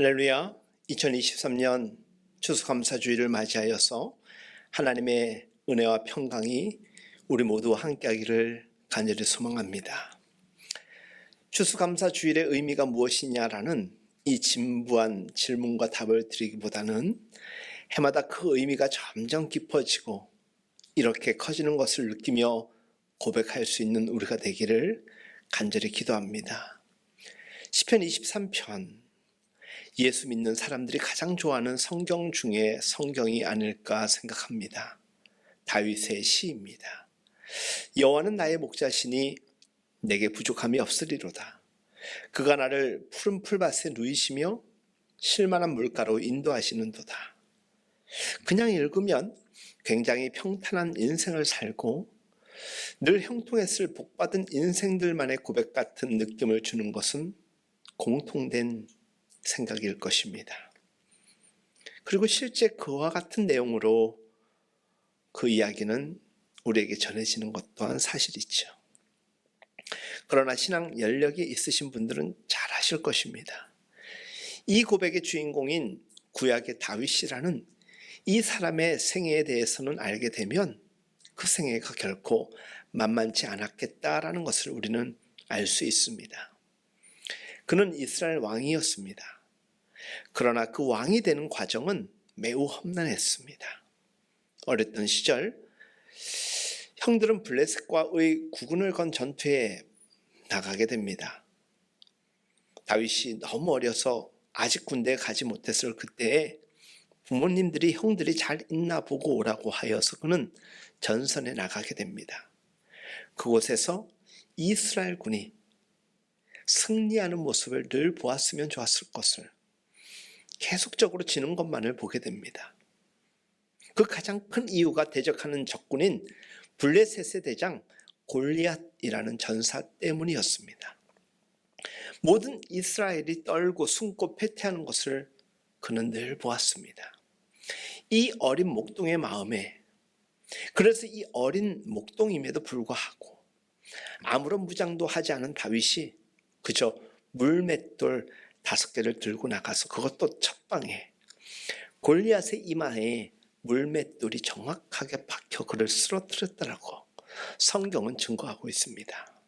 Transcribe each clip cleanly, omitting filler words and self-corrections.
할렐루야. 2023년 추수감사주의를 맞이하여서 하나님의 은혜와 평강이 우리 모두 함께하기를 간절히 소망합니다. 추수감사주일의 의미가 무엇이냐라는 이 진부한 질문과 답을 드리기보다는 해마다 그 의미가 점점 깊어지고 이렇게 커지는 것을 느끼며 고백할 수 있는 우리가 되기를 간절히 기도합니다. 시편 23편, 예수 믿는 사람들이 가장 좋아하는 성경 중에 성경이 아닐까 생각합니다. 다윗의 시입니다. 여호와는 나의 목자시니 내게 부족함이 없으리로다. 그가 나를 푸른 풀밭에 누이시며 쉴만한 물가로 인도하시는도다. 그냥 읽으면 굉장히 평탄한 인생을 살고 늘 형통했을 복받은 인생들만의 고백 같은 느낌을 주는 것은 공통된 생각일 것입니다. 그리고 실제 그와 같은 내용으로 그 이야기는 우리에게 전해지는 것 또한 사실이죠. 그러나 신앙 연력이 있으신 분들은 잘 아실 것입니다. 이 고백의 주인공인 구약의 다윗이라는 이 사람의 생애에 대해서는 알게 되면 그 생애가 결코 만만치 않았겠다라는 것을 우리는 알 수 있습니다. 그는 이스라엘 왕이었습니다. 그러나 그 왕이 되는 과정은 매우 험난했습니다. 어렸던 시절 형들은 블레셋과의 국군을 건 전투에 나가게 됩니다. 다윗이 너무 어려서 아직 군대에 가지 못했을 그때에 부모님들이 형들이 잘 있나 보고 오라고 하여서 그는 전선에 나가게 됩니다. 그곳에서 이스라엘 군이 승리하는 모습을 늘 보았으면 좋았을 것을 계속적으로 지는 것만을 보게 됩니다. 그 가장 큰 이유가 대적하는 적군인 블레셋의 대장 골리앗이라는 전사 때문이었습니다. 모든 이스라엘이 떨고 숨고 패퇴하는 것을 그는 늘 보았습니다. 이 어린 목동의 마음에, 그래서 이 어린 목동임에도 불구하고 아무런 무장도 하지 않은 다윗이 그저 물맷돌 5개를 들고 나가서 그것도 첫방에 골리앗의 이마에 물맷돌이 정확하게 박혀 그를 쓰러뜨렸다라고 성경은 증거하고 있습니다.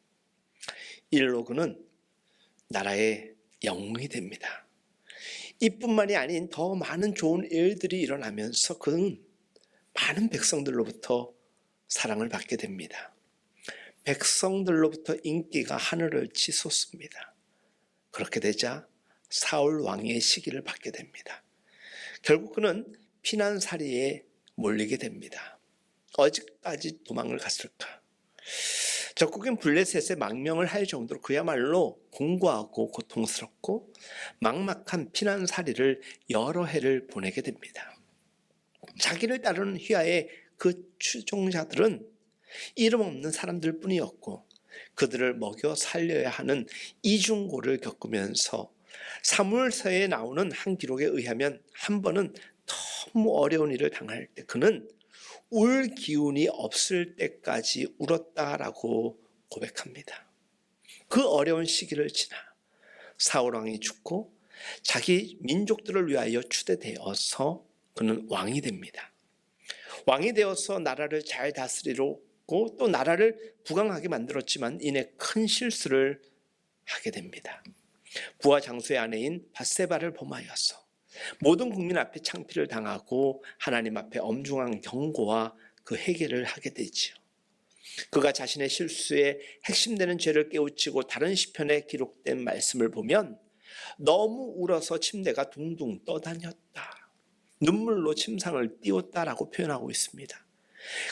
이로 그는 나라의 영웅이 됩니다. 이뿐만이 아닌 더 많은 좋은 일들이 일어나면서 그는 많은 백성들로부터 사랑을 받게 됩니다. 백성들로부터 인기가 하늘을 치솟습니다. 그렇게 되자 사울 왕의 시기를 받게 됩니다. 결국 그는 피난살이에 몰리게 됩니다. 어디까지 도망을 갔을까? 적국인 블레셋의 망명을 할 정도로 그야말로 공고하고 고통스럽고 막막한 피난살이를 여러 해를 보내게 됩니다. 자기를 따르는 휘하의 그 추종자들은 이름 없는 사람들 뿐이었고 그들을 먹여 살려야 하는 이중고를 겪으면서 사무엘서에 나오는 한 기록에 의하면 한 번은 너무 어려운 일을 당할 때 그는 울 기운이 없을 때까지 울었다라고 고백합니다. 그 어려운 시기를 지나 사울왕이 죽고 자기 민족들을 위하여 추대되어서 그는 왕이 됩니다. 왕이 되어서 나라를 잘 다스리고 또 나라를 부강하게 만들었지만 이내 큰 실수를 하게 됩니다. 부하 장수의 아내인 밧세바를 범하여서 모든 국민 앞에 창피를 당하고 하나님 앞에 엄중한 경고와 그 회개를 하게 되지요. 그가 자신의 실수의 핵심되는 죄를 깨우치고 다른 시편에 기록된 말씀을 보면 너무 울어서 침대가 둥둥 떠다녔다, 눈물로 침상을 띄웠다라고 표현하고 있습니다.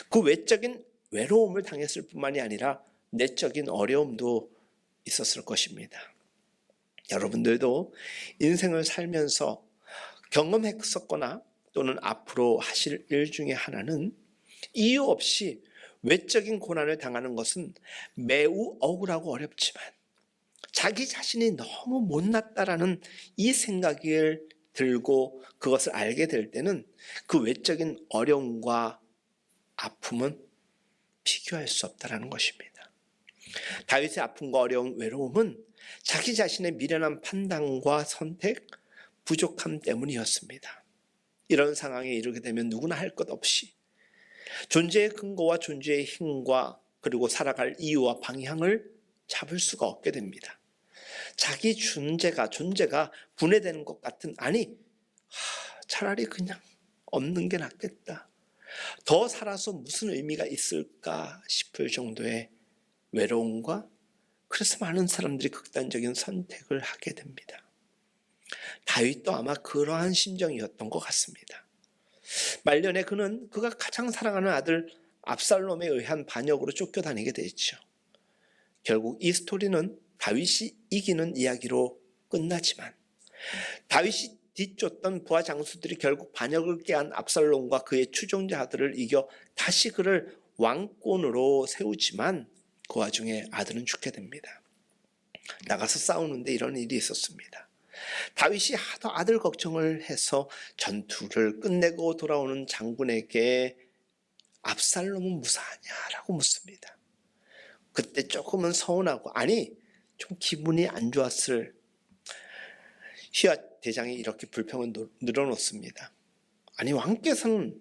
그 외적인 외로움을 당했을 뿐만이 아니라 내적인 어려움도 있었을 것입니다. 여러분들도 인생을 살면서 경험했었거나 또는 앞으로 하실 일 중에 하나는 이유 없이 외적인 고난을 당하는 것은 매우 억울하고 어렵지만 자기 자신이 너무 못났다라는 이 생각을 들고 그것을 알게 될 때는 그 외적인 어려움과 아픔은 비교할 수 없다라는 것입니다. 다윗의 아픔과 어려움, 외로움은 자기 자신의 미련한 판단과 선택, 부족함 때문이었습니다. 이런 상황에 이르게 되면 누구나 할 것 없이 존재의 근거와 존재의 힘과 그리고 살아갈 이유와 방향을 잡을 수가 없게 됩니다. 자기 존재가 분해되는 것 같은, 차라리 그냥 없는 게 낫겠다. 더 살아서 무슨 의미가 있을까 싶을 정도의 외로움과, 그래서 많은 사람들이 극단적인 선택을 하게 됩니다. 다윗도 아마 그러한 심정이었던 것 같습니다. 말년에 그가 가장 사랑하는 아들 압살롬에 의한 반역으로 쫓겨다니게 되죠. 결국 이 스토리는 다윗이 이기는 이야기로 끝나지만, 다윗이 뒤쫓던 부하 장수들이 결국 반역을 깨한 압살롬과 그의 추종자들을 이겨 다시 그를 왕권으로 세우지만, 그 와중에 아들은 죽게 됩니다. 나가서 싸우는데 이런 일이 있었습니다. 다윗이 하도 아들 걱정을 해서 전투를 끝내고 돌아오는 장군에게 압살롬은 무사하냐라고 묻습니다. 그때 조금은 서운하고, 좀 기분이 안 좋았을 휘하 대장이 이렇게 불평을 늘어놓습니다. 왕께서는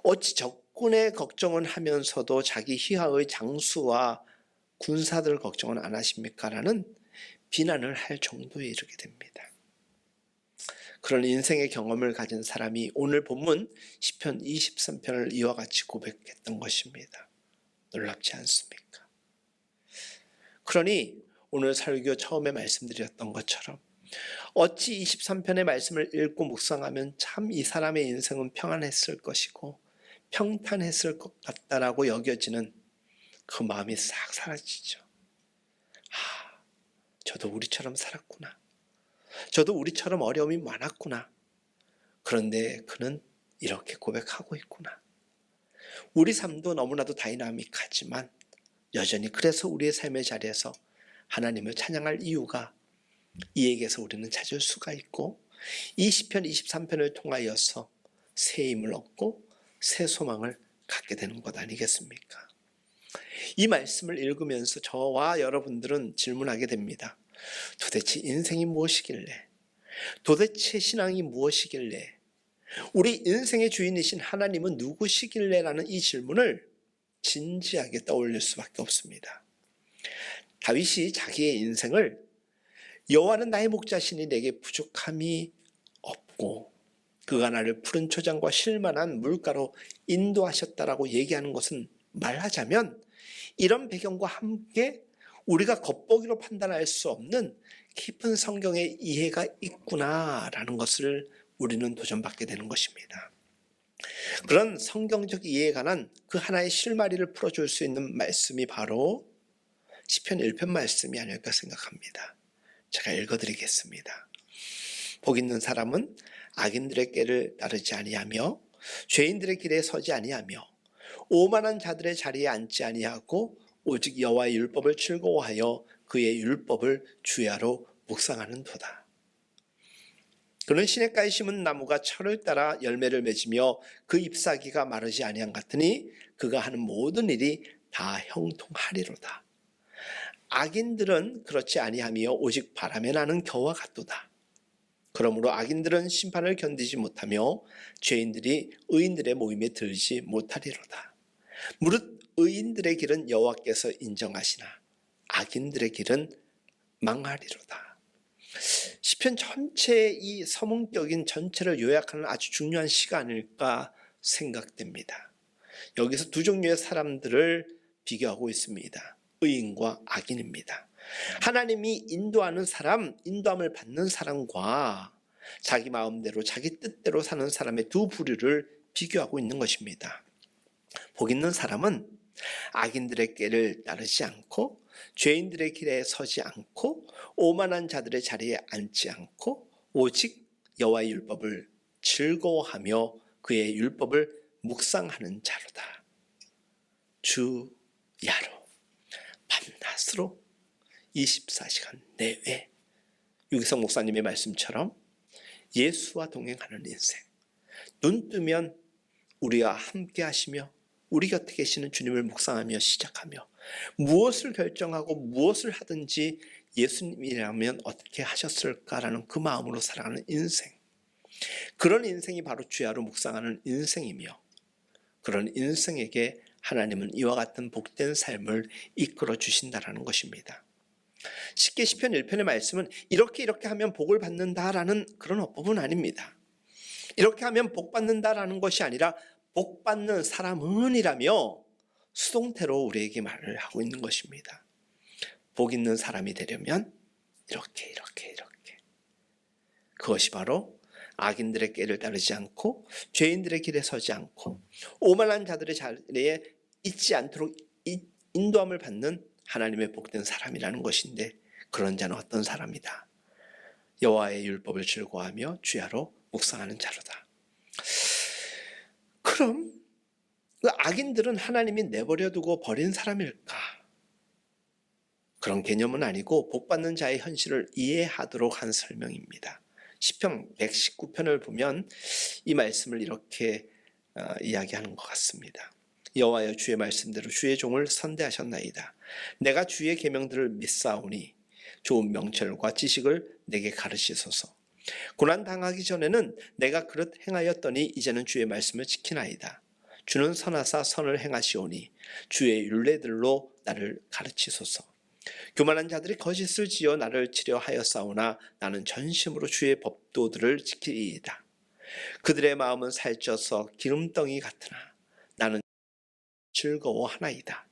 어찌 적군의 걱정은 하면서도 자기 휘하의 장수와 군사들 걱정은 안 하십니까? 라는 비난을 할 정도에 이르게 됩니다. 그런 인생의 경험을 가진 사람이 오늘 본문 시편 23편을 이와 같이 고백했던 것입니다. 놀랍지 않습니까? 그러니 오늘 설교 처음에 말씀드렸던 것처럼 어찌 23편의 말씀을 읽고 묵상하면 참 이 사람의 인생은 평안했을 것이고 평탄했을 것 같다라고 여겨지는 그 마음이 싹 사라지죠. 저도 우리처럼 살았구나. 저도 우리처럼 어려움이 많았구나. 그런데 그는 이렇게 고백하고 있구나. 우리 삶도 너무나도 다이나믹하지만 여전히 그래서 우리의 삶의 자리에서 하나님을 찬양할 이유가 이에게서 우리는 찾을 수가 있고, 이 시편 23편을 통하여서 새 힘을 얻고 새 소망을 갖게 되는 것 아니겠습니까? 이 말씀을 읽으면서 저와 여러분들은 질문하게 됩니다. 도대체 인생이 무엇이길래? 도대체 신앙이 무엇이길래? 우리 인생의 주인이신 하나님은 누구시길래? 라는 이 질문을 진지하게 떠올릴 수밖에 없습니다. 다윗이 자기의 인생을 여호와는 나의 목자시니 내게 부족함이 없고 그가 나를 푸른 초장과 쉴만한 물가로 인도하셨다라고 얘기하는 것은, 말하자면 이런 배경과 함께 우리가 겉보기로 판단할 수 없는 깊은 성경의 이해가 있구나라는 것을 우리는 도전받게 되는 것입니다. 그런 성경적 이해에 관한 그 하나의 실마리를 풀어줄 수 있는 말씀이 바로 시편 1편 말씀이 아닐까 생각합니다. 제가 읽어드리겠습니다. 복 있는 사람은 악인들의 꾀를 따르지 아니하며 죄인들의 길에 서지 아니하며 오만한 자들의 자리에 앉지 아니하고 오직 여호와의 율법을 즐거워하여 그의 율법을 주야로 묵상하는도다. 그는 시냇가에 심은 나무가 철을 따라 열매를 맺으며 그 잎사귀가 마르지 아니한 같으니 그가 하는 모든 일이 다 형통하리로다. 악인들은 그렇지 아니하며 오직 바람에 나는 겨와 같도다. 그러므로 악인들은 심판을 견디지 못하며 죄인들이 의인들의 모임에 들지 못하리로다. 무릇 의인들의 길은 여호와께서 인정하시나 악인들의 길은 망하리로다. 시편 전체의 이 서문격인 전체를 요약하는 아주 중요한 시가 아닐까 생각됩니다. 여기서 두 종류의 사람들을 비교하고 있습니다. 의인과 악인입니다. 하나님이 인도하는 사람, 인도함을 받는 사람과 자기 마음대로 자기 뜻대로 사는 사람의 두 부류를 비교하고 있는 것입니다. 복 있는 사람은 악인들의 꾀를 따르지 않고 죄인들의 길에 서지 않고 오만한 자들의 자리에 앉지 않고 오직 여호와의 율법을 즐거워하며 그의 율법을 묵상하는 자로다. 주야로 밤낮으로 24시간 내외, 유기성 목사님의 말씀처럼 예수와 동행하는 인생, 눈 뜨면 우리와 함께 하시며 우리 곁에 계시는 주님을 묵상하며 시작하며 무엇을 결정하고 무엇을 하든지 예수님이라면 어떻게 하셨을까라는 그 마음으로 살아가는 인생, 그런 인생이 바로 주야로 묵상하는 인생이며, 그런 인생에게 하나님은 이와 같은 복된 삶을 이끌어 주신다라는 것입니다. 쉽게 시편 1편의 말씀은 이렇게 하면 복을 받는다라는 그런 어법은 아닙니다. 이렇게 하면 복 받는다라는 것이 아니라 복 받는 사람은이라며 수동태로 우리에게 말을 하고 있는 것입니다. 복 있는 사람이 되려면 이렇게. 그것이 바로 악인들의 꾀를 따르지 않고 죄인들의 길에 서지 않고 오만한 자들의 자리에 있지 않도록 인도함을 받는 하나님의 복된 사람이라는 것인데, 그런 자는 어떤 사람이다? 여호와의 율법을 즐거워하며 주야로 묵상하는 자로다. 그럼 그 악인들은 하나님이 내버려 두고 버린 사람일까? 그런 개념은 아니고 복받는 자의 현실을 이해하도록 한 설명입니다. 시편 119편을 보면 이 말씀을 이렇게 이야기하는 것 같습니다. 여호와여, 주의 말씀대로 주의 종을 선대하셨나이다. 내가 주의 계명들을 믿사오니 좋은 명철과 지식을 내게 가르치소서. 고난 당하기 전에는 내가 그릇 행하였더니 이제는 주의 말씀을 지키나이다. 주는 선하사 선을 행하시오니 주의 율례들로 나를 가르치소서. 교만한 자들이 거짓을 지어 나를 치려하였사오나 나는 전심으로 주의 법도들을 지키리이다. 그들의 마음은 살쪄서 기름덩이 같으나 나는 즐거워하나이다.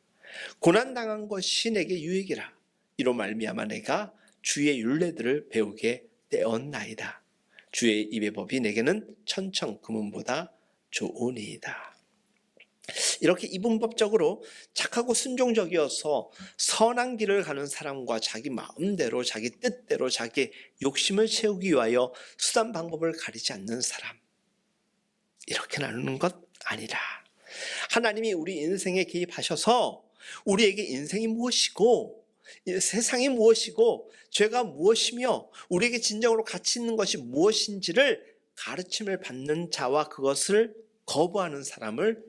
고난당한 것이 내게 유익이라. 이로 말미암아 내가 주의 율례들을 배우게 되었나이다. 주의 입의 법이 내게는 천청 금은보다 좋으니이다. 이렇게 이분법적으로 착하고 순종적이어서 선한 길을 가는 사람과 자기 마음대로, 자기 뜻대로, 자기 욕심을 채우기 위하여 수단 방법을 가리지 않는 사람, 이렇게 나누는 것 아니라, 하나님이 우리 인생에 개입하셔서 우리에게 인생이 무엇이고 세상이 무엇이고 죄가 무엇이며 우리에게 진정으로 가치 있는 것이 무엇인지를 가르침을 받는 자와 그것을 거부하는 사람을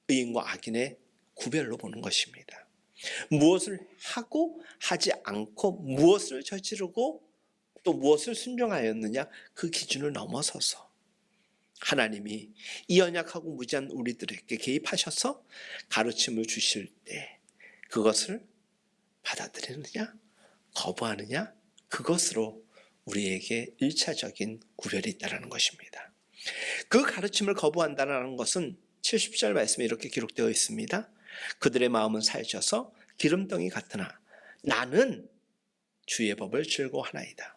의인과 악인의 구별로 보는 것입니다. 무엇을 하고 하지 않고 무엇을 저지르고 또 무엇을 순종하였느냐, 그 기준을 넘어서서 하나님이 이 연약하고 무지한 우리들에게 개입하셔서 가르침을 주실 때 그것을 받아들이느냐 거부하느냐, 그것으로 우리에게 1차적인 구별이 있다는 것입니다. 그 가르침을 거부한다는 것은 70절 말씀에 이렇게 기록되어 있습니다. 그들의 마음은 살쪄서 기름덩이 같으나 나는 주의 법을 즐거워하나이다.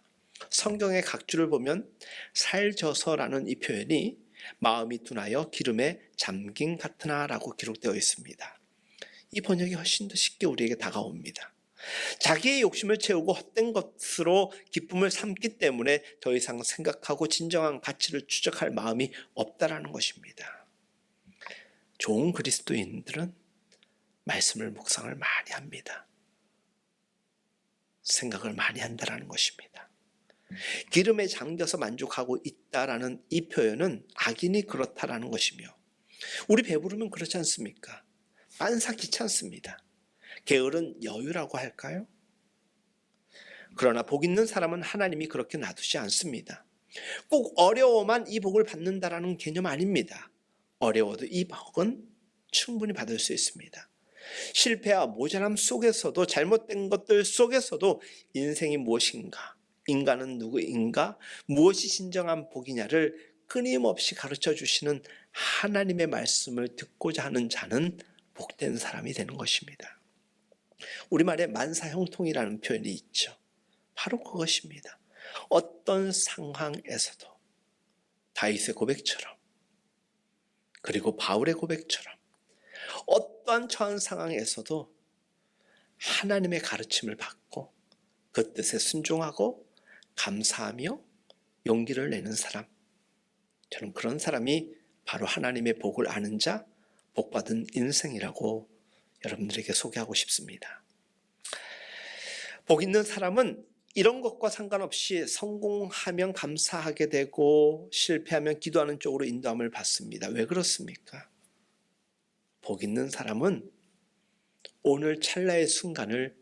성경의 각 줄을 보면 살쪄서라는 이 표현이 마음이 둔하여 기름에 잠긴 같으나 라고 기록되어 있습니다. 이 번역이 훨씬 더 쉽게 우리에게 다가옵니다. 자기의 욕심을 채우고 헛된 것으로 기쁨을 삼기 때문에 더 이상 생각하고 진정한 가치를 추적할 마음이 없다라는 것입니다. 좋은 그리스도인들은 말씀을 묵상을 많이 합니다. 생각을 많이 한다라는 것입니다. 기름에 잠겨서 만족하고 있다라는 이 표현은 악인이 그렇다라는 것이며, 우리 배부르면 그렇지 않습니까? 빤사 귀찮습니다. 게으른 여유라고 할까요? 그러나 복 있는 사람은 하나님이 그렇게 놔두지 않습니다. 꼭 어려워만 이 복을 받는다라는 개념 아닙니다. 어려워도 이 복은 충분히 받을 수 있습니다. 실패와 모자람 속에서도, 잘못된 것들 속에서도 인생이 무엇인가, 인간은 누구인가, 무엇이 진정한 복이냐를 끊임없이 가르쳐 주시는 하나님의 말씀을 듣고자 하는 자는 복된 사람이 되는 것입니다. 우리말에 만사형통이라는 표현이 있죠. 바로 그것입니다. 어떤 상황에서도 다윗의 고백처럼, 그리고 바울의 고백처럼 어떠한 처한 상황에서도 하나님의 가르침을 받고 그 뜻에 순종하고 감사하며 용기를 내는 사람, 저는 그런 사람이 바로 하나님의 복을 아는 자, 복받은 인생이라고 여러분들에게 소개하고 싶습니다. 복 있는 사람은 이런 것과 상관없이 성공하면 감사하게 되고 실패하면 기도하는 쪽으로 인도함을 받습니다. 왜 그렇습니까? 복 있는 사람은 오늘 찰나의 순간을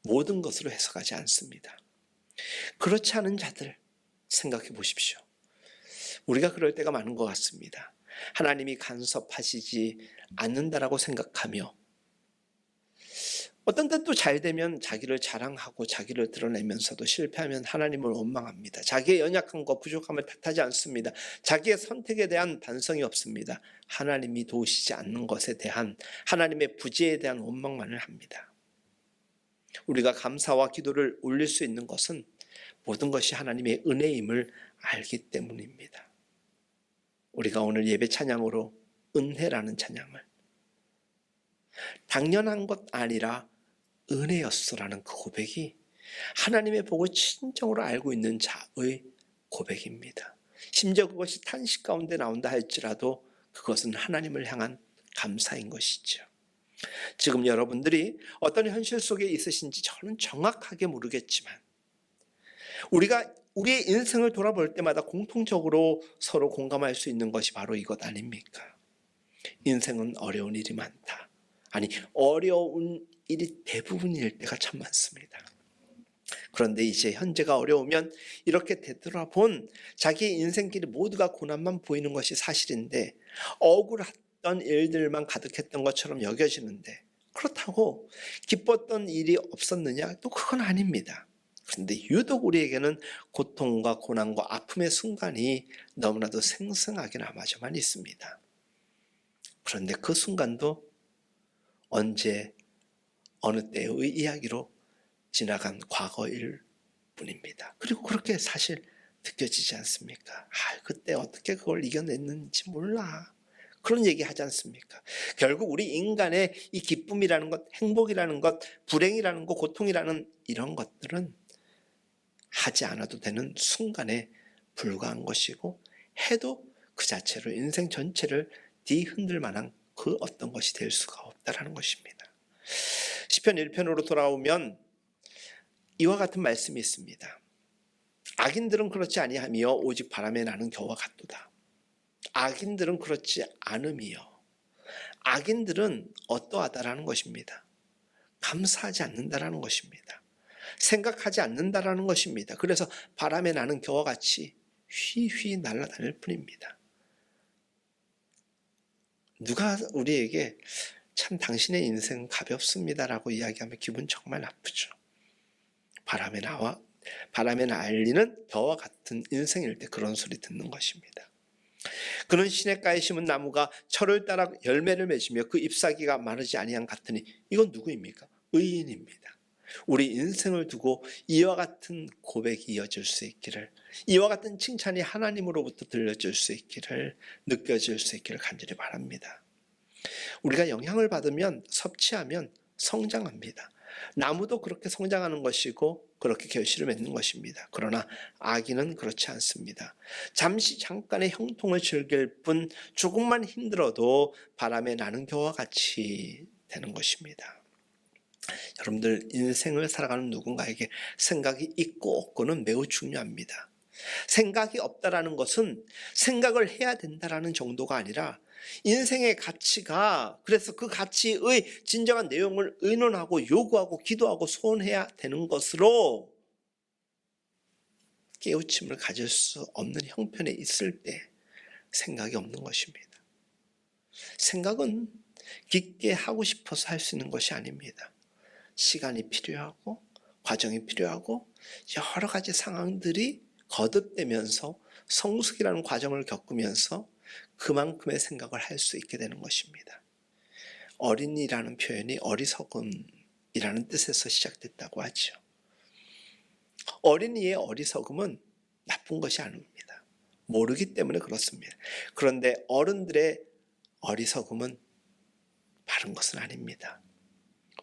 모든 것으로 해석하지 않습니다. 그렇지 않은 자들 생각해 보십시오. 우리가 그럴 때가 많은 것 같습니다. 하나님이 간섭하시지 않는다라고 생각하며 어떤 때 또 잘 되면 자기를 자랑하고 자기를 드러내면서도 실패하면 하나님을 원망합니다. 자기의 연약한 것, 부족함을 탓하지 않습니다. 자기의 선택에 대한 반성이 없습니다. 하나님이 도우시지 않는 것에 대한, 하나님의 부재에 대한 원망만을 합니다. 우리가 감사와 기도를 올릴 수 있는 것은 모든 것이 하나님의 은혜임을 알기 때문입니다. 우리가 오늘 예배 찬양으로 은혜라는 찬양을 당연한 것 아니라 은혜였어라는 그 고백이 하나님의 복을 진정으로 알고 있는 자의 고백입니다. 심지어 그것이 탄식 가운데 나온다 할지라도 그것은 하나님을 향한 감사인 것이죠. 지금 여러분들이 어떤 현실 속에 있으신지 저는 정확하게 모르겠지만 우리가 우리의 인생을 돌아볼 때마다 공통적으로 서로 공감할 수 있는 것이 바로 이것 아닙니까? 인생은 어려운 일이 많다. 아니, 어려운 일이 대부분일 때가 참 많습니다. 그런데 이제 현재가 어려우면 이렇게 되돌아본 자기의 인생길이 모두가 고난만 보이는 것이 사실인데 억울했던 일들만 가득했던 것처럼 여겨지는데 그렇다고 기뻤던 일이 없었느냐? 또 그건 아닙니다. 그런데 유독 우리에게는 고통과 고난과 아픔의 순간이 너무나도 생생하게 남아져만 있습니다. 그런데 그 순간도 언제 어느 때의 이야기로 지나간 과거일 뿐입니다. 그리고 그렇게 사실 느껴지지 않습니까? 그때 어떻게 그걸 이겨냈는지 몰라. 그런 얘기 하지 않습니까? 결국 우리 인간의 이 기쁨이라는 것, 행복이라는 것, 불행이라는 것, 고통이라는 이런 것들은 하지 않아도 되는 순간에 불과한 것이고 해도 그 자체로 인생 전체를 뒤흔들 만한 그 어떤 것이 될 수가 없다라는 것입니다. 시편 1편으로 돌아오면 이와 같은 말씀이 있습니다. 악인들은 그렇지 아니하며 오직 바람에 나는 겨와 같도다. 악인들은 그렇지 않으며 악인들은 어떠하다라는 것입니다. 감사하지 않는다라는 것입니다. 생각하지 않는다라는 것입니다. 그래서 바람에 나는 겨와 같이 휘휘 날아다닐 뿐입니다. 누가 우리에게 참 당신의 인생 가볍습니다라고 이야기하면 기분 정말 나쁘죠. 바람에 날리는 겨와 같은 인생일 때 그런 소리 듣는 것입니다. 그는 시냇가에 심은 나무가 철을 따라 열매를 맺으며 그 잎사귀가 마르지 아니한 같으니 이건 누구입니까? 의인입니다. 우리 인생을 두고 이와 같은 고백이 이어질 수 있기를, 이와 같은 칭찬이 하나님으로부터 들려질 수 있기를, 느껴질 수 있기를 간절히 바랍니다. 우리가 영향을 받으면, 섭취하면 성장합니다. 나무도 그렇게 성장하는 것이고 그렇게 결실을 맺는 것입니다. 그러나 악인은 그렇지 않습니다. 잠깐의 형통을 즐길 뿐 조금만 힘들어도 바람에 나는 겨와 같이 되는 것입니다. 여러분들 인생을 살아가는 누군가에게 생각이 있고 없고는 매우 중요합니다. 생각이 없다라는 것은 생각을 해야 된다라는 정도가 아니라 인생의 가치가, 그래서 그 가치의 진정한 내용을 의논하고 요구하고 기도하고 소원해야 되는 것으로 깨우침을 가질 수 없는 형편에 있을 때 생각이 없는 것입니다. 생각은 깊게 하고 싶어서 할 수 있는 것이 아닙니다. 시간이 필요하고 과정이 필요하고 여러 가지 상황들이 거듭되면서 성숙이라는 과정을 겪으면서 그만큼의 생각을 할 수 있게 되는 것입니다. 어린이라는 표현이 어리석음이라는 뜻에서 시작됐다고 하죠. 어린이의 어리석음은 나쁜 것이 아닙니다. 모르기 때문에 그렇습니다. 그런데 어른들의 어리석음은 바른 것은 아닙니다.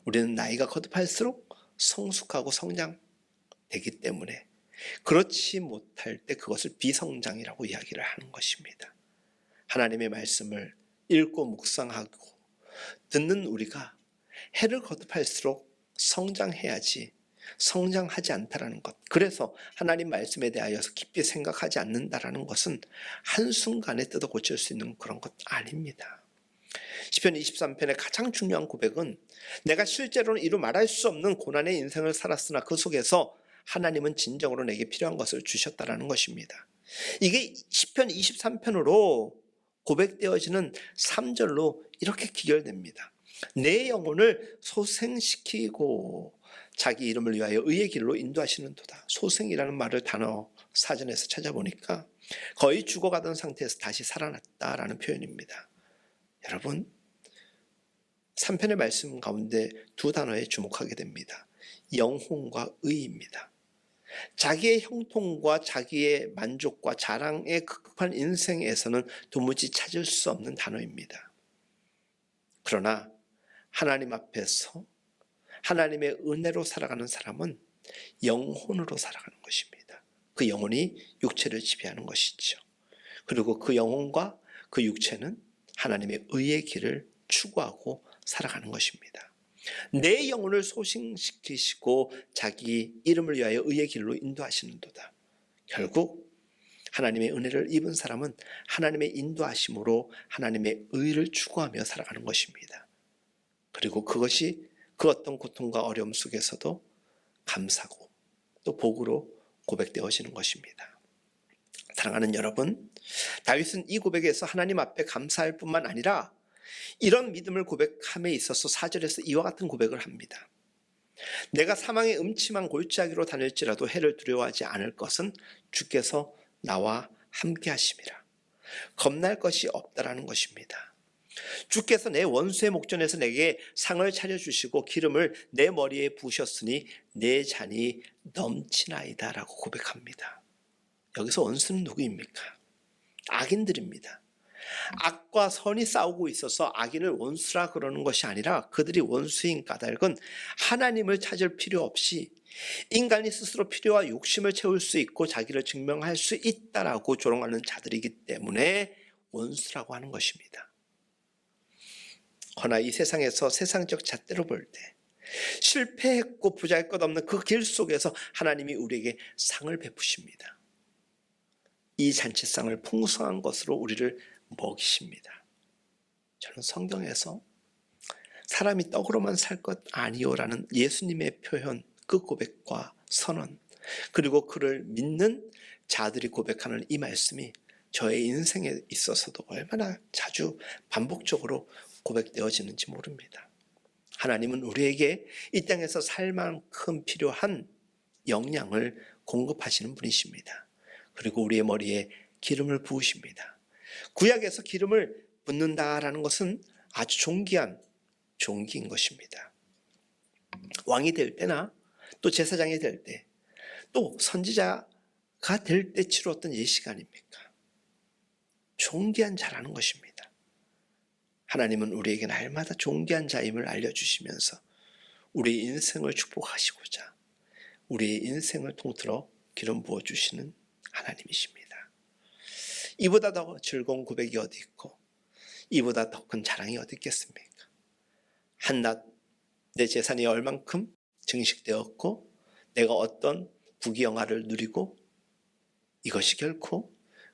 우리는 나이가 거듭할수록 성숙하고 성장되기 때문에 그렇지 못할 때 그것을 비성장이라고 이야기를 하는 것입니다. 하나님의 말씀을 읽고 묵상하고 듣는 우리가 해를 거듭할수록 성장해야지 성장하지 않다라는 것, 그래서 하나님 말씀에 대하여서 깊이 생각하지 않는다라는 것은 한순간에 뜯어 고칠 수 있는 그런 것 아닙니다. 시편 23편의 가장 중요한 고백은 내가 실제로는 이루 말할 수 없는 고난의 인생을 살았으나 그 속에서 하나님은 진정으로 내게 필요한 것을 주셨다라는 것입니다. 이게 시편 23편으로 고백되어지는 3절로 이렇게 기결됩니다. 내 영혼을 소생시키고 자기 이름을 위하여 의의 길로 인도하시는도다. 소생이라는 말을 단어 사전에서 찾아보니까 거의 죽어가던 상태에서 다시 살아났다라는 표현입니다. 여러분, 3편의 말씀 가운데 두 단어에 주목하게 됩니다. 영혼과 의입니다. 자기의 형통과 자기의 만족과 자랑에 급급한 인생에서는 도무지 찾을 수 없는 단어입니다. 그러나 하나님 앞에서 하나님의 은혜로 살아가는 사람은 영혼으로 살아가는 것입니다. 그 영혼이 육체를 지배하는 것이죠. 그리고 그 영혼과 그 육체는 하나님의 의의 길을 추구하고 살아가는 것입니다. 내 영혼을 소생시키시고 자기 이름을 위하여 의의 길로 인도하시는도다. 결국 하나님의 은혜를 입은 사람은 하나님의 인도하심으로 하나님의 의를 추구하며 살아가는 것입니다. 그리고 그것이 그 어떤 고통과 어려움 속에서도 감사고 또 복으로 고백되어지는 것입니다. 사랑하는 여러분, 다윗은 이 고백에서 하나님 앞에 감사할 뿐만 아니라 이런 믿음을 고백함에 있어서 4절에서 이와 같은 고백을 합니다. 내가 사망의 음침한 골짜기로 다닐지라도 해를 두려워하지 않을 것은 주께서 나와 함께 하심이라. 겁날 것이 없다라는 것입니다. 주께서 내 원수의 목전에서 내게 상을 차려주시고 기름을 내 머리에 부으셨으니 내 잔이 넘치나이다 라고 고백합니다. 여기서 원수는 누구입니까? 악인들입니다. 악과 선이 싸우고 있어서 악인을 원수라 그러는 것이 아니라 그들이 원수인 까닭은 하나님을 찾을 필요 없이 인간이 스스로 필요와 욕심을 채울 수 있고 자기를 증명할 수 있다라고 조롱하는 자들이기 때문에 원수라고 하는 것입니다. 그러나 이 세상에서 세상적 잣대로 볼 때 실패했고 보잘것없는 그 길 속에서 하나님이 우리에게 상을 베푸십니다. 이 잔치상을 풍성한 것으로 우리를 먹이십니다. 저는 성경에서 사람이 떡으로만 살 것 아니오라는 예수님의 표현, 그 고백과 선언, 그리고 그를 믿는 자들이 고백하는 이 말씀이 저의 인생에 있어서도 얼마나 자주 반복적으로 고백되어지는지 모릅니다. 하나님은 우리에게 이 땅에서 살 만큼 필요한 영양을 공급하시는 분이십니다. 그리고 우리의 머리에 기름을 부으십니다. 구약에서 기름을 붓는다라는 것은 아주 존귀한 존귀인 것입니다. 왕이 될 때나 또 제사장이 될 때, 또 선지자가 될 때 치루었던 예시가 아닙니까? 존귀한 자라는 것입니다. 하나님은 우리에게 날마다 존귀한 자임을 알려주시면서 우리의 인생을 축복하시고자 우리의 인생을 통틀어 기름 부어주시는 하나님이십니다. 이보다 더 즐거운 고백이 어디 있고 이보다 더 큰 자랑이 어디 있겠습니까? 한낱 내 재산이 얼만큼 증식되었고 내가 어떤 부귀영화를 누리고 이것이 결코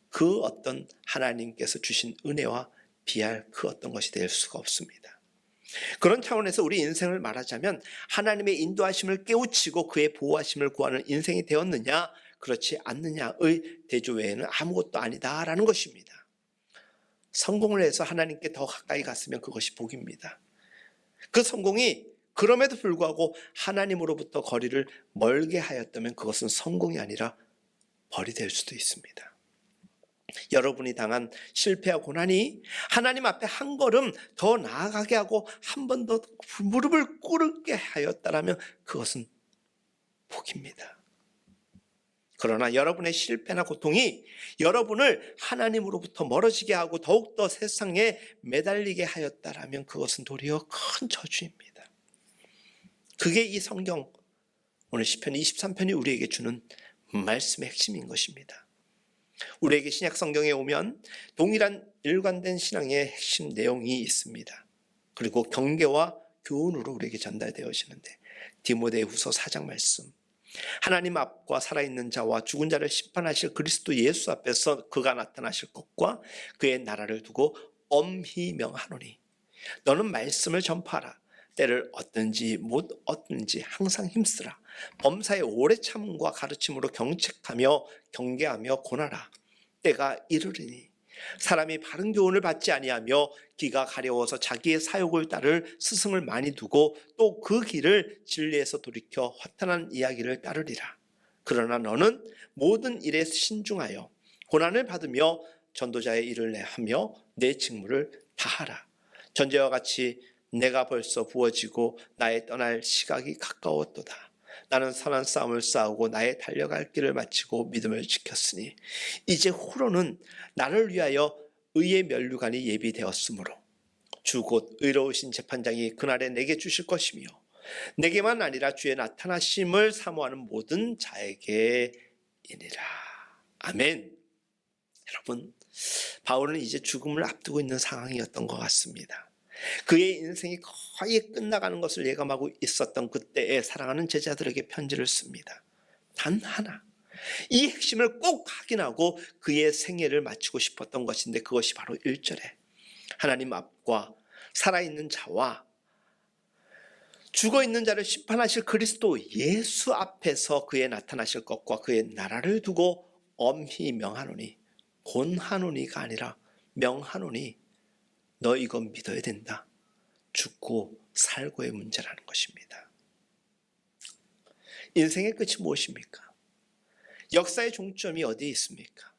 그 어떤 하나님께서 주신 은혜와 비할 그 어떤 것이 될 수가 없습니다. 그런 차원에서 우리 인생을 말하자면 하나님의 인도하심을 깨우치고 그의 보호하심을 구하는 인생이 되었느냐 그렇지 않느냐의 대조 외에는 아무것도 아니다라는 것입니다. 성공을 해서 하나님께 더 가까이 갔으면 그것이 복입니다. 그 성공이 그럼에도 불구하고 하나님으로부터 거리를 멀게 하였다면 그것은 성공이 아니라 벌이 될 수도 있습니다. 여러분이 당한 실패와 고난이 하나님 앞에 한 걸음 더 나아가게 하고 한 번 더 무릎을 꿇게 하였다라면 그것은 복입니다. 그러나 여러분의 실패나 고통이 여러분을 하나님으로부터 멀어지게 하고 더욱더 세상에 매달리게 하였다라면 그것은 도리어 큰 저주입니다. 그게 이 성경 오늘 시편 23편이 우리에게 주는 말씀의 핵심인 것입니다. 우리에게 신약 성경에 오면 동일한 일관된 신앙의 핵심 내용이 있습니다. 그리고 경계와 교훈으로 우리에게 전달되어지는데 디모데후서 4장 말씀, 하나님 앞과 살아있는 자와 죽은 자를 심판하실 그리스도 예수 앞에서 그가 나타나실 것과 그의 나라를 두고 엄히 명하노니 너는 말씀을 전파하라. 때를 얻든지 못 얻든지 항상 힘쓰라. 범사의 오래 참음과 가르침으로 경책하며 경계하며 권하라. 때가 이르리니 사람이 바른 교훈을 받지 아니하며 귀가 가려워서 자기의 사욕을 따를 스승을 많이 두고 또 그 길을 진리에서 돌이켜 허탄한 이야기를 따르리라. 그러나 너는 모든 일에 신중하여 고난을 받으며 전도자의 일을 하며 내 직무를 다하라. 전제와 같이 내가 벌써 부어지고 나의 떠날 시각이 가까웠도다. 나는 선한 싸움을 싸우고 나의 달려갈 길을 마치고 믿음을 지켰으니 이제 후로는 나를 위하여 의의 면류관이 예비되었으므로 주 곧 의로우신 재판장이 그날에 내게 주실 것이며 내게만 아니라 주의 나타나심을 사모하는 모든 자에게이니라. 아멘. 여러분, 바울은 이제 죽음을 앞두고 있는 상황이었던 것 같습니다. 그의 인생이 거의 끝나가는 것을 예감하고 있었던 그때에 사랑하는 제자들에게 편지를 씁니다. 단 하나, 이 핵심을 꼭 확인하고 그의 생애를 마치고 싶었던 것인데 그것이 바로 1절에 하나님 앞과 살아있는 자와 죽어있는 자를 심판하실 그리스도 예수 앞에서 그의 나타나실 것과 그의 나라를 두고 엄히 명하노니, 권하노니가 아니라 명하노니 너 이건 믿어야 된다. 죽고 살고의 문제라는 것입니다. 인생의 끝이 무엇입니까? 역사의 종점이 어디에 있습니까?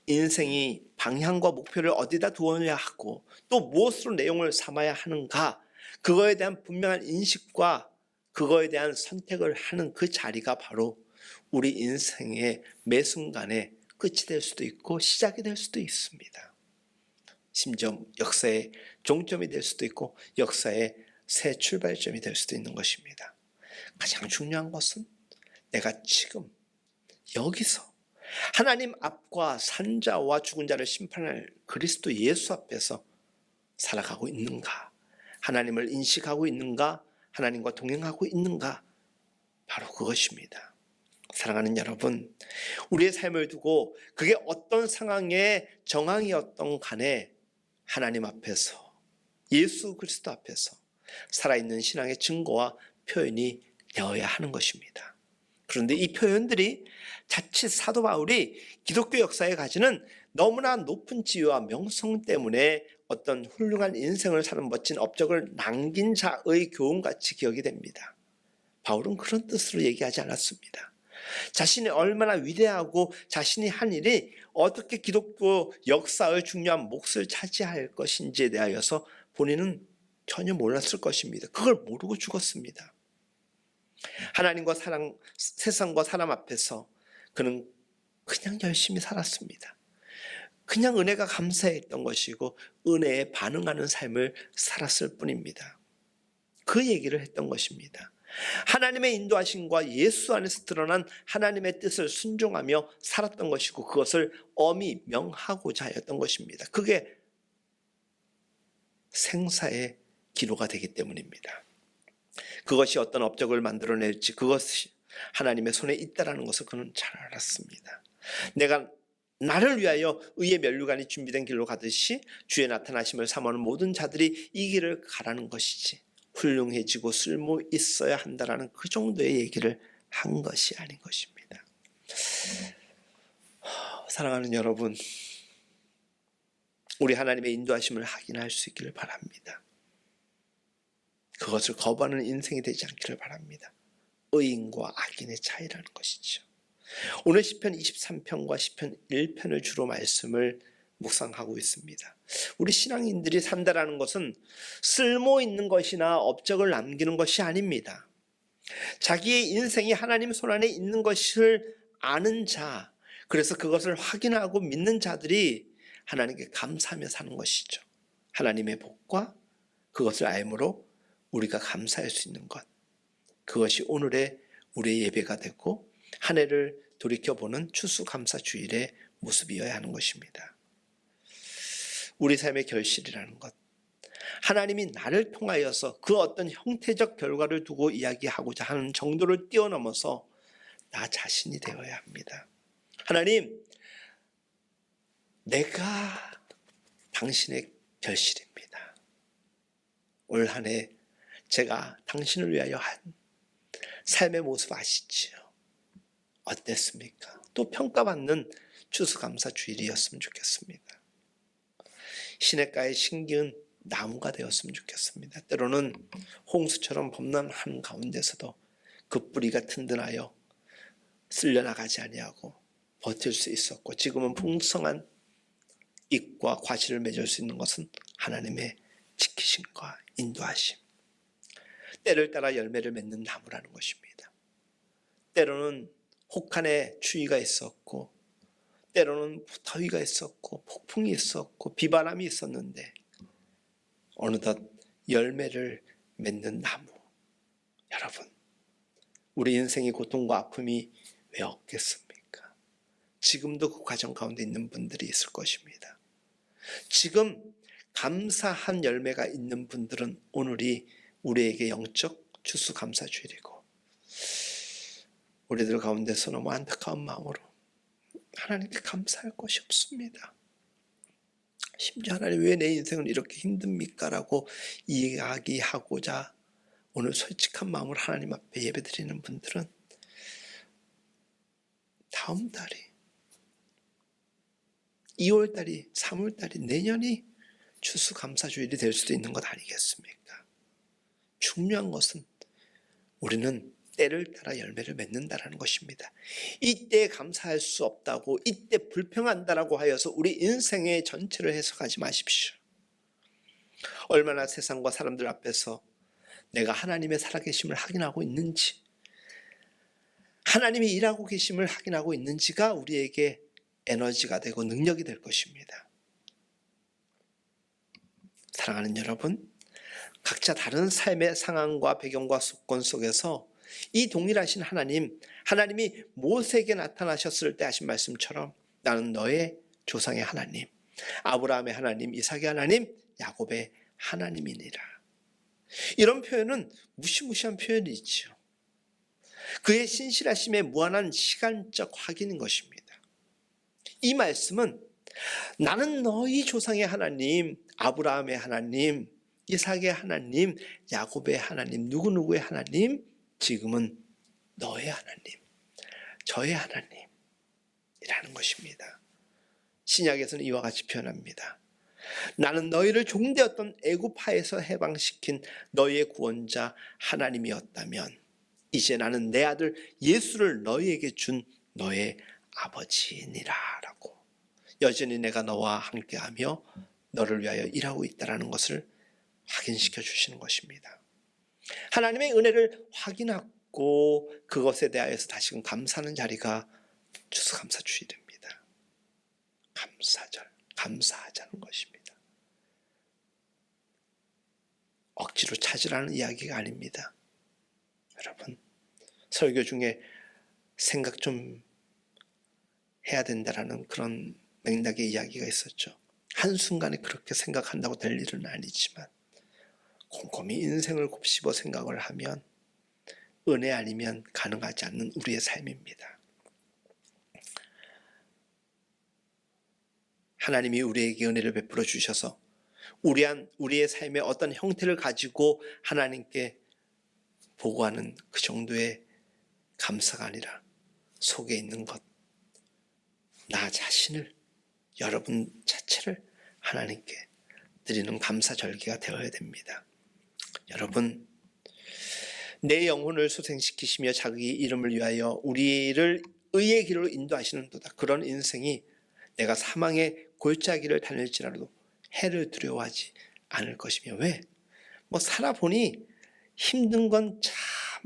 인생이 방향과 목표를 어디다 두어야 하고 또 무엇으로 내용을 삼아야 하는가, 그거에 대한 분명한 인식과 그거에 대한 선택을 하는 그 자리가 바로 우리 인생의 매 순간에 끝이 될 수도 있고 시작이 될 수도 있습니다. 심지어 역사의 종점이 될 수도 있고 역사의 새 출발점이 될 수도 있는 것입니다. 가장 중요한 것은 내가 지금 여기서 하나님 앞과 산자와 죽은 자를 심판할 그리스도 예수 앞에서 살아가고 있는가, 하나님을 인식하고 있는가, 하나님과 동행하고 있는가, 바로 그것입니다. 사랑하는 여러분, 우리의 삶을 두고 그게 어떤 상황의 정황이었던 간에 하나님 앞에서, 예수 그리스도 앞에서 살아있는 신앙의 증거와 표현이 되어야 하는 것입니다. 그런데 이 표현들이 자칫 사도 바울이 기독교 역사에 가지는 너무나 높은 지위와 명성 때문에 어떤 훌륭한 인생을 사는 멋진 업적을 남긴 자의 교훈같이 기억이 됩니다. 바울은 그런 뜻으로 얘기하지 않았습니다. 자신이 얼마나 위대하고 자신이 한 일이 어떻게 기독교 역사의 중요한 몫을 차지할 것인지에 대하여서 본인은 전혀 몰랐을 것입니다. 그걸 모르고 죽었습니다. 하나님과 세상과 사람 앞에서 그는 그냥 열심히 살았습니다. 그냥 은혜가 감사했던 것이고 은혜에 반응하는 삶을 살았을 뿐입니다. 그 얘기를 했던 것입니다. 하나님의 인도하심과 예수 안에서 드러난 하나님의 뜻을 순종하며 살았던 것이고 그것을 엄히 명하고자 하였던 것입니다. 그게 생사의 기로가 되기 때문입니다. 그것이 어떤 업적을 만들어낼지 그것이 하나님의 손에 있다는 것을 그는 잘 알았습니다. 내가 나를 위하여 의의 면류관이 준비된 길로 가듯이 주의 나타나심을 사모하는 모든 자들이 이 길을 가라는 것이지 훌륭해지고 쓸모 있어야 한다라는 그 정도의 얘기를 한 것이 아닌 것입니다. 사랑하는 여러분, 우리 하나님의 인도하심을 확인할 수 있기를 바랍니다. 그것을 거부하는 인생이 되지 않기를 바랍니다. 의인과 악인의 차이라는 것이죠. 오늘 시편 23편과 시편 1편을 주로 말씀을 묵상하고 있습니다. 우리 신앙인들이 산다라는 것은 쓸모 있는 것이나 업적을 남기는 것이 아닙니다. 자기의 인생이 하나님 손안에 있는 것을 아는 자, 그래서 그것을 확인하고 믿는 자들이 하나님께 감사하며 사는 것이죠. 하나님의 복과 그것을 알므로 우리가 감사할 수 있는 것, 그것이 오늘의 우리의 예배가 되고 한 해를 돌이켜보는 추수감사주일의 모습이어야 하는 것입니다. 우리 삶의 결실이라는 것, 하나님이 나를 통하여서 그 어떤 형태적 결과를 두고 이야기하고자 하는 정도를 뛰어넘어서 나 자신이 되어야 합니다. 하나님, 내가 당신의 결실입니다. 올 한 해 제가 당신을 위하여 한 삶의 모습 아시지요? 어땠습니까? 또 평가받는 추수감사 주일이었으면 좋겠습니다. 시냇가에 심기은 나무가 되었으면 좋겠습니다. 때로는 홍수처럼 범람한 가운데서도 그 뿌리가 튼튼하여 쓸려나가지 아니하고 버틸 수 있었고, 지금은 풍성한 잎과 과실을 맺을 수 있는 것은 하나님의 지키심과 인도하심, 때를 따라 열매를 맺는 나무라는 것입니다. 때로는 혹한의 추위가 있었고, 때로는 더위가 있었고, 폭풍이 있었고, 비바람이 있었는데 어느덧 열매를 맺는 나무. 여러분, 우리 인생의 고통과 아픔이 왜 없겠습니까? 지금도 그 과정 가운데 있는 분들이 있을 것입니다. 지금 감사한 열매가 있는 분들은 오늘이 우리에게 영적 추수감사주일이고, 우리들 가운데서 너무 안타까운 마음으로 하나님께 감사할 것이 없습니다. 심지어 하나님, 왜 내 인생은 이렇게 힘듭니까? 라고 이야기하고자 오늘 솔직한 마음으로 하나님 앞에 예배드리는 분들은 다음 달이, 2월달이, 3월달이, 내년이 추수감사주일이 될 수도 있는 것 아니겠습니까? 중요한 것은 우리는 때를 따라 열매를 맺는다라는 것입니다. 이때 감사할 수 없다고, 이때 불평한다라고 하여서 우리 인생의 전체를 해석하지 마십시오. 얼마나 세상과 사람들 앞에서 내가 하나님의 살아계심을 확인하고 있는지, 하나님이 일하고 계심을 확인하고 있는지가 우리에게 에너지가 되고 능력이 될 것입니다. 사랑하는 여러분, 각자 다른 삶의 상황과 배경과 조건 속에서 이 동일하신 하나님이 모세에게 나타나셨을 때 하신 말씀처럼 나는 너의 조상의 하나님, 아브라함의 하나님, 이삭의 하나님, 야곱의 하나님이니라. 이런 표현은 무시무시한 표현이죠. 그의 신실하심의 무한한 시간적 확인인 것입니다. 이 말씀은 나는 너희 조상의 하나님, 아브라함의 하나님, 이삭의 하나님, 야곱의 하나님, 누구누구의 하나님, 지금은 너의 하나님, 저의 하나님이라는 것입니다. 신약에서는 이와 같이 표현합니다. 나는 너희를 종되었던 애굽하에서 해방시킨 너희의 구원자 하나님이었다면 이제 나는 내 아들 예수를 너희에게 준 너의 아버지니라 라고, 여전히 내가 너와 함께하며 너를 위하여 일하고 있다는 것을 확인시켜 주시는 것입니다. 하나님의 은혜를 확인하고 그것에 대하여서 다시금 감사하는 자리가 추수감사주일입니다. 감사절, 감사하자는 것입니다. 억지로 찾으라는 이야기가 아닙니다. 여러분, 설교 중에 생각 좀 해야 된다라는 그런 맥락의 이야기가 있었죠. 한순간에 그렇게 생각한다고 될 일은 아니지만 곰곰이 인생을 곱씹어 생각을 하면 은혜 아니면 가능하지 않는 우리의 삶입니다. 하나님이 우리에게 은혜를 베풀어 주셔서 우리의 삶의 어떤 형태를 가지고 하나님께 보고하는 그 정도의 감사가 아니라 속에 있는 것, 나 자신을, 여러분 자체를 하나님께 드리는 감사절기가 되어야 됩니다. 여러분, 내 영혼을 소생시키시며 자기 이름을 위하여 우리를 의의 길로 인도하시는도다. 그런 인생이 내가 사망의 골짜기를 다닐지라도 해를 두려워하지 않을 것이며, 왜? 살아보니 힘든 건 참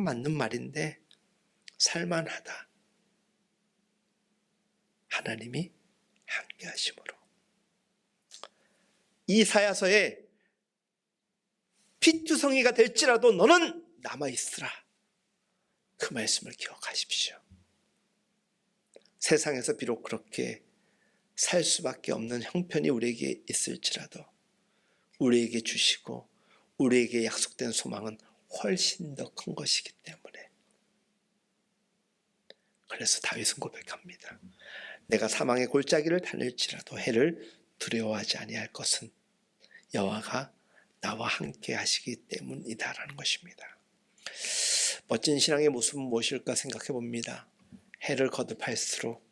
맞는 말인데 살만하다. 하나님이 함께 하심으로. 이사야서에 핏투성이가 될지라도 너는 남아있으라. 그 말씀을 기억하십시오. 세상에서 비록 그렇게 살 수밖에 없는 형편이 우리에게 있을지라도 우리에게 주시고 우리에게 약속된 소망은 훨씬 더 큰 것이기 때문에, 그래서 다윗은 고백합니다. 내가 사망의 골짜기를 다닐지라도 해를 두려워하지 아니할 것은 여호와가 나와 함께 하시기 때문이다라는 것입니다. 멋진 신앙의 모습은 무엇일까 생각해 봅니다. 해를 거듭할수록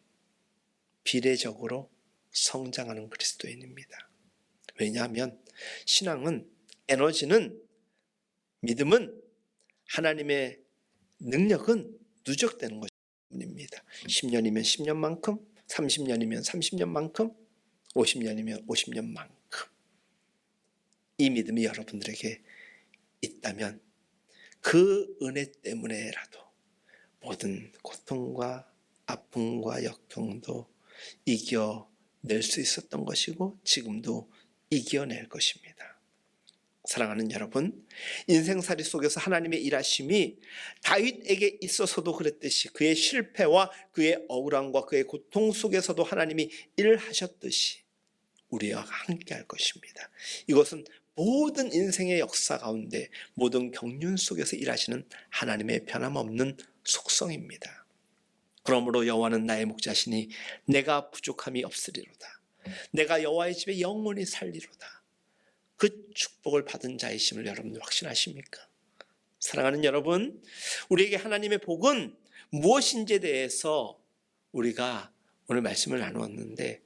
비례적으로 성장하는 그리스도인입니다. 왜냐하면 신앙은, 에너지는, 믿음은, 하나님의 능력은 누적되는 것입니다. 10년이면 10년만큼, 30년이면 30년만큼, 50년이면 50년만큼 이 믿음이 여러분들에게 있다면 그 은혜 때문에라도 모든 고통과 아픔과 역경도 이겨낼 수 있었던 것이고 지금도 이겨낼 것입니다. 사랑하는 여러분, 인생살이 속에서 하나님의 일하심이 다윗에게 있어서도 그랬듯이 그의 실패와 그의 억울함과 그의 고통 속에서도 하나님이 일하셨듯이 우리와 함께 할 것입니다. 이것은 모든 인생의 역사 가운데 모든 경륜 속에서 일하시는 하나님의 변함없는 속성입니다. 그러므로 여호와는 나의 목자시니 내가 부족함이 없으리로다. 내가 여호와의 집에 영원히 살리로다. 그 축복을 받은 자이심을 여러분 확신하십니까? 사랑하는 여러분, 우리에게 하나님의 복은 무엇인지에 대해서 우리가 오늘 말씀을 나누었는데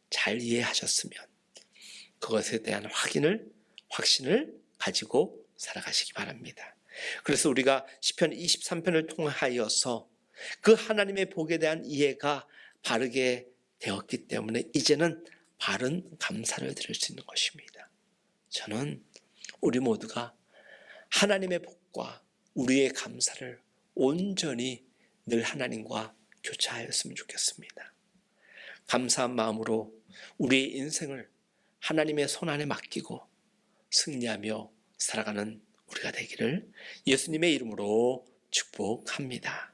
잘 이해하셨으면 그것에 대한 확신을 가지고 살아가시기 바랍니다. 그래서 우리가 시편 23편을 통하여서 그 하나님의 복에 대한 이해가 바르게 되었기 때문에 이제는 바른 감사를 드릴 수 있는 것입니다. 저는 우리 모두가 하나님의 복과 우리의 감사를 온전히 늘 하나님과 교차하였으면 좋겠습니다. 감사한 마음으로 우리의 인생을 하나님의 손 안에 맡기고 승리하며 살아가는 우리가 되기를 예수님의 이름으로 축복합니다.